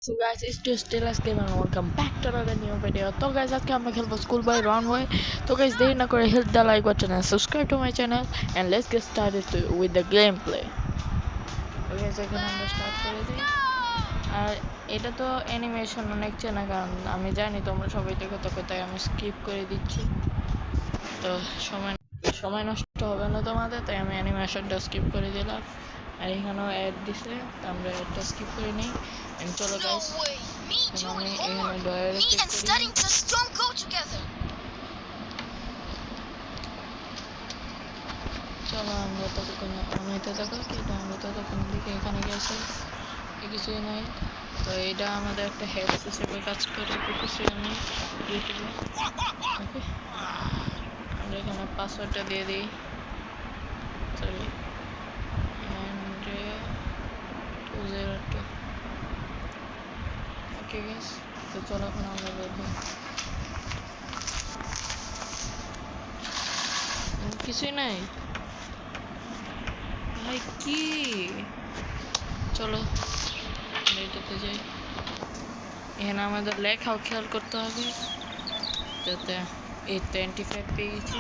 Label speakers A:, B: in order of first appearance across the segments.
A: So guys, it's just Steelers Game and welcome back to another new video. তো guys, আজকে আমরা খেলবো school বয় runway. তো guys, দেরি না করে hit the like button and subscribe to my channel and let's get started with the gameplay. তো guys, এখানে আমরা স্টার্ট করে দিই। আর এটা তো অ্যানিমেশন অনেক চেনা, কারণ আমি জানি তোমরা সবাই দেখো, তো তাই আমি স্কিপ করে দিচ্ছি। তো সময় সময় নষ্ট হবে না তোমাদের, তাই আমি অ্যানিমেশনটা স্কিপ করে দিলাম। আর এখানেও অ্যাড দিছে, তো আমরা অ্যাডটা স্কিপ করে নিই। চলো গাইস, আমি এখানে ডয়ারে ক্লিক করি। চলো আমরা ততক্ষণ নামাইতে থাকো, কিন্তু আমরা ততক্ষণ দিকে এখানে গেছে কিছুই নাই। তো এটা আমাদের একটা হেল্প হিসেবে কাজ করে, কিছু আমি ইউটিউবে। ওকে, আমরা এখানে পাসওয়ার্ডটা দিয়ে দিই। সরি, 202। ওকে গাইস, তো চলো এখন আমরা বের হই। কিছুই নাই ভাই, কি? চলো এটাতে যাই। এখানে আমাদের লেখাও খেয়াল করতে হবে, যাতে এই 25 পেয়ে গেছি।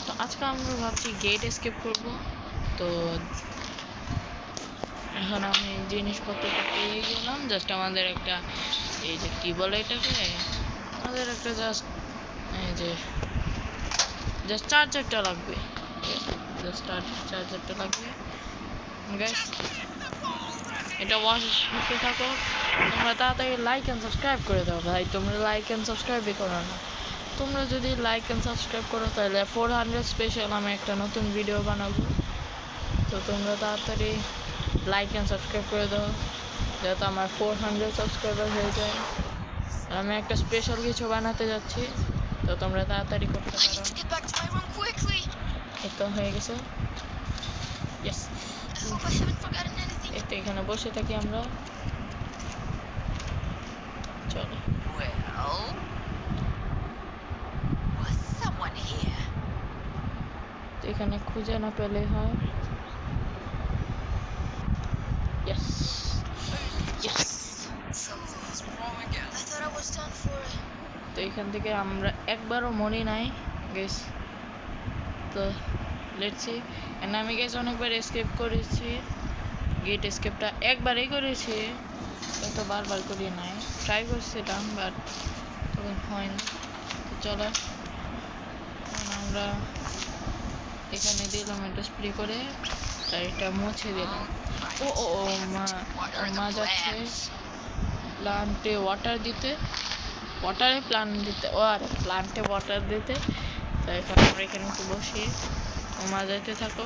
A: তো আজকে আমরা ভাবছি গেট এসকেপ করব। তো এখন আমি জিনিসপত্রটা পেয়ে গেলাম, জাস্ট আমাদের একটা এই যে কি বলে এটাকে, আমাদের একটা জাস্ট এই যে জাস্ট চার্জারটা লাগবে, জাস্ট চার্জারটা লাগবে গাইস। এটা ওয়াচ করতে থাকো, তোমরা তাড়াতাড়ি লাইক এন্ড সাবস্ক্রাইব করে দাও ভাই, তোমরা লাইক এন্ড সাবস্ক্রাইবই করো না। তোমরা যদি লাইক এন্ড সাবস্ক্রাইব করো তাহলে 400 স্পেশাল আমি একটা নতুন ভিডিও বানাবো। তো তোমরা তাড়াতাড়ি লাইক এন্ড সাবস্ক্রাইব করে দাও, যাতে আমার 400 সাবস্ক্রাইবার হয়ে যায়। আর আমি একটা স্পেশাল কিছু বানাতে যাচ্ছি, তো তোমরা তাড়াতাড়ি করতে পারো। এই তো হয়ে গেছে, ইয়েস। এই তো এখানে বসে থাকি আমরা, চলো। তো এখানে খুঁজে না পেলে হয়। Yes yes. তো এখান থেকে আমরা একবারও মরি নাই গেস। তো লেটস সি। এন্ড আমি গেস অনেকবার এসকেপ করেছি, গেট এসকেপটা একবারই করেছি, তো বারবার করি নাই। ট্রাই করছিলাম বাট তখন হয়নি। তো চলো আমরা এখানে দিলাম এটা স্প্রে করে, আর এটা মুছে দিলাম। ও ও ও মা, মা যাচ্ছে প্লান্টে ওয়াটার দিতে, ওয়াটারে প্লান্ট দিতে, ও আর প্লান্টে ওয়াটার দিতে। তো এখন আমরা এখানে একটু বসি, মা যাইতে থাকো।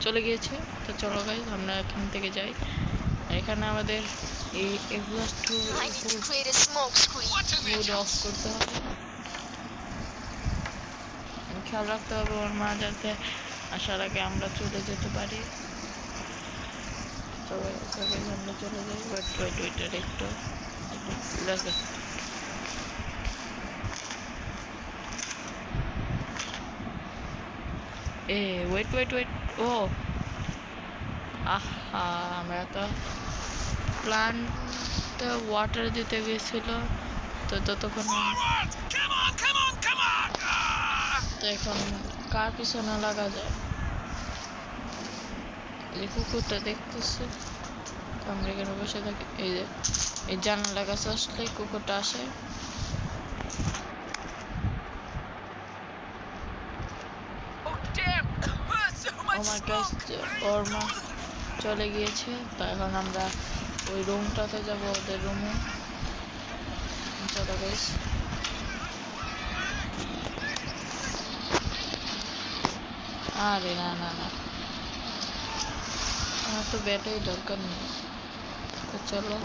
A: চলে গিয়েছে, তো চলো গাইস আমরা এখান থেকে যাই। এখানে আমাদের এই এক্সস্ট ফুড অফ করতে হবে, খেয়াল রাখতে হবে ওর মা যাতে আসার আগে আমরা চলে যেতে পারি। তো আমরা চলে যাই। ওয়েট একটু ওয়েট। ও আহা, আমরা তো প্লান্টে ওয়াটার দিতে গেছিল, তো ততক্ষণ তো এখন কার পিছনে লাগা যায়? এই কুকুরটা দেখতেছে, তো আমরা এখানে বসে থাকি। এই যে এই জানালা কাছে আসলে কুকুরটা আসে। আমার কাছে ওর মা চলে গিয়েছে, তো এখন আমরা ওই রুমটাতে যাবো, ওদের রুমে। চলো গাইস, আরে না না না, আমার তো ব্যাটারি দরকার নেই। তো চলো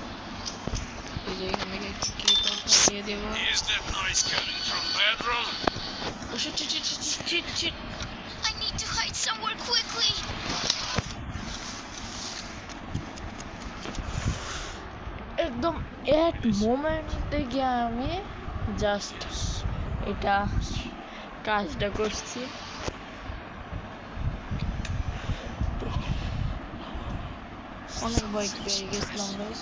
A: এই যে এখান থেকে কি দিয়ে দেবো। একদম এক মোমেন্টে গিয়ে আমি জাস্ট এটা কাজটা করছি। অনেক ভয় পেয়ে গেছিলাম গাইস।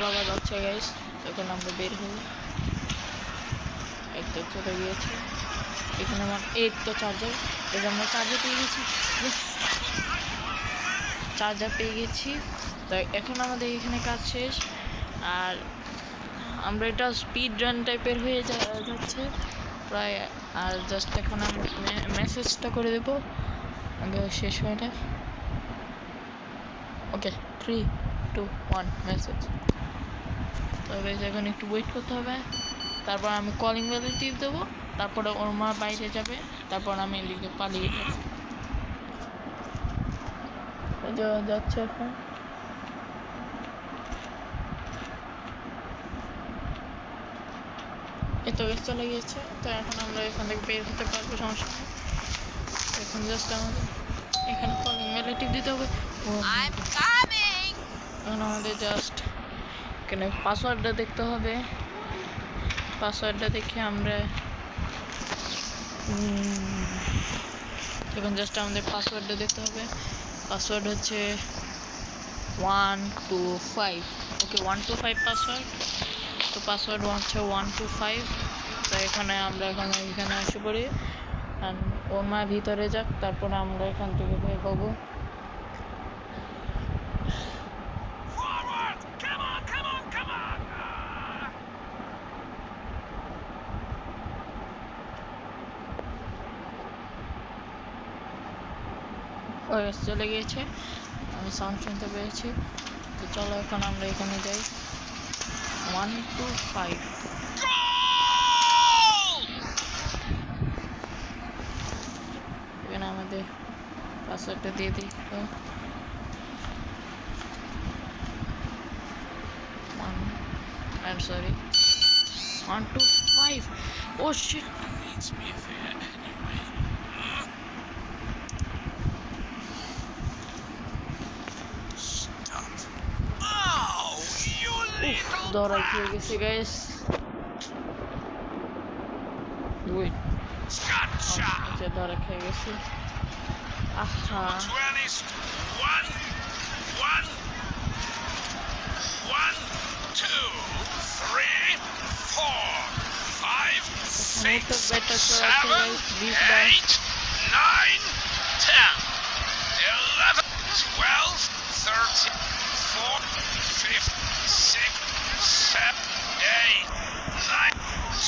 A: বাবা যাচ্ছে গাইস, এখন আমরা বের হই। এই তো চলে গিয়েছে। এখানে আমার এই তো চার্জার, এই আমরা চার্জার পেয়ে গেছি, চার্জার পেয়ে গেছি। তো এখন আমাদের এখানে কাজ শেষ, আর আমরা এটা স্পিড রান টাইপের হয়ে যাচ্ছে প্রায়। আর জাস্ট এখন আমি মেসেজটা করে দেবো আগে শেষ হয়ে যায়। ওকে 3 2 1 মেসেজ। তবে এখন একটু ওয়েট করতে হবে, তারপর আমি কলিং বেলে টিপ দেবো, তারপরে ওর মা বাইরে যাবে, তারপর আমি এদিকে পালিয়ে যাবো। যাচ্ছে এখন। এই তো চলে গিয়েছে। তো এখন আমরা এখান থেকে বের হতে পারবো, সমস্যা নেই। এখন জাস্ট আমাদের এখানে কলিং বেলে টিপ দিতে হবে। এখন আমাদের জাস্ট এখানে পাসওয়ার্ডটা দেখতে হবে। পাসওয়ার্ডটা দেখে আমরা এখন জাস্ট আমাদের পাসওয়ার্ডটা দেখতে হবে। পাসওয়ার্ড হচ্ছে 125। ওকে 125 পাসওয়ার্ড। তো পাসওয়ার্ড হচ্ছে 125। তো এখানে আমরা এখানে এসে পড়ি, ওর মা ভিতরে যাক, তারপরে আমরা এখান থেকে বের হবো। চলে গিয়েছে, আমি সাউন্ড শুনতে পেয়েছি। তো চলো এখন আমরা এখানে যাই। 125 এখানে আমাদের পাসওয়ার্ডটা দিয়ে দিই। I'm sorry, 125. Oh shit. দৌড়াই খেয়ে গেছি গাইস। আচ্ছা দৌড়াই খেয়ে গেছি। আহা তো বেটা চড়াচ্ছে guys 20 bar.
B: 9 10 11 12 13 14 15 6 7 8 9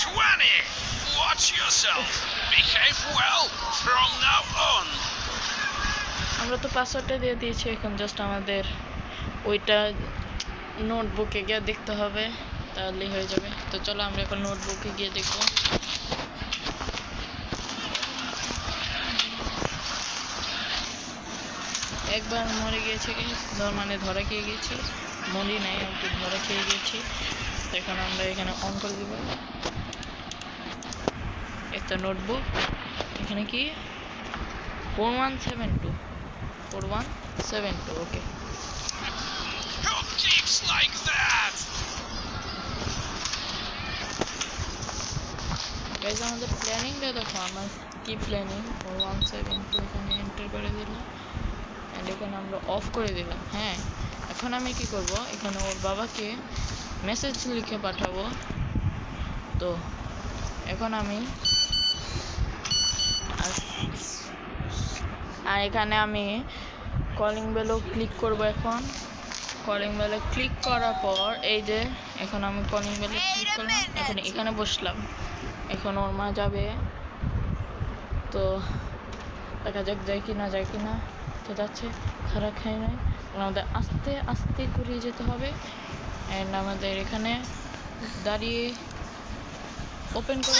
B: 20. Watch yourself. Behave well from now on.
A: আমরা তো পাসওয়ার্ডটা দিয়ে দিয়েছি, এখন জাস্ট আমাদের ওইটা নোটবুকে গিয়ে দেখতে হবে, তাহলেই হয়ে যাবে। তো চলো আমরা এখন নোটবুকে গিয়ে দেখবো। একবার মরে গিয়েছে, মানে ধরা খেয়ে গেছি, মরি নাই আর কি, ধরা খেয়ে গেছি। তো এখন আমরা এখানে অন করে দিব একটা নোটবুক। এখানে কি 4172 4172। ওকে
B: Who keeps like that?
A: Guys আমাদের প্ল্যানিংটা দেখো, আমার কি প্ল্যানিং। 4172 এখানে এন্টার করে দিলাম, এন্ড এখানে আমরা অফ করে দিলাম। হ্যাঁ এখন আমি কি করব, এখানে ওর বাবাকে মেসেজ লিখে পাঠাবো। তো এখন আমি আর এখানে আমি কলিং বেলও ক্লিক করব। এখন কলিং বেলে ক্লিক করার পর এই যে এখন আমি কলিং বেলে ক্লিক করলাম, এখন এখানে বসলাম। এখন ওর মা যাবে, তো দেখা যাক যায় কি না যায় কি না। তো যাচ্ছে, খারাপ খাই নাই, আমাদের আস্তে আস্তে করে যেতে হবে। অ্যান্ড আমাদের এখানে দাঁড়িয়ে ওপেন করে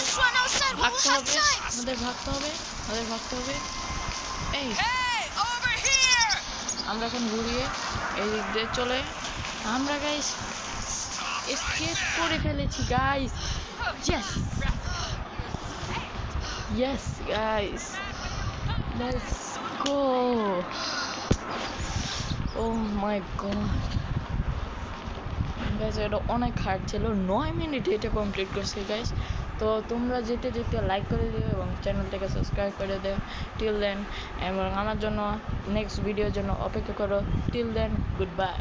A: ভাগতে হবে, আমাদের ভাগতে হবে। এই আমরা এখন ঘুরিয়ে এই দিক দিয়ে চলে, আমরা গাইস এসকেপ করে ফেলেছি guys. Yes guys, let's go. Oh my God guys, এটা অনেক হার্ড ছিল, 9 মিনিটে এটা কমপ্লিট করছি গাইস। তো তোমরা যেতে যেতে লাইক করে দিও এবং চ্যানেলটাকে সাবস্ক্রাইব করে দিও টিল দেন, এবং আমার জন্য নেক্সট ভিডিওর জন্য অপেক্ষা করো। Till then, good by.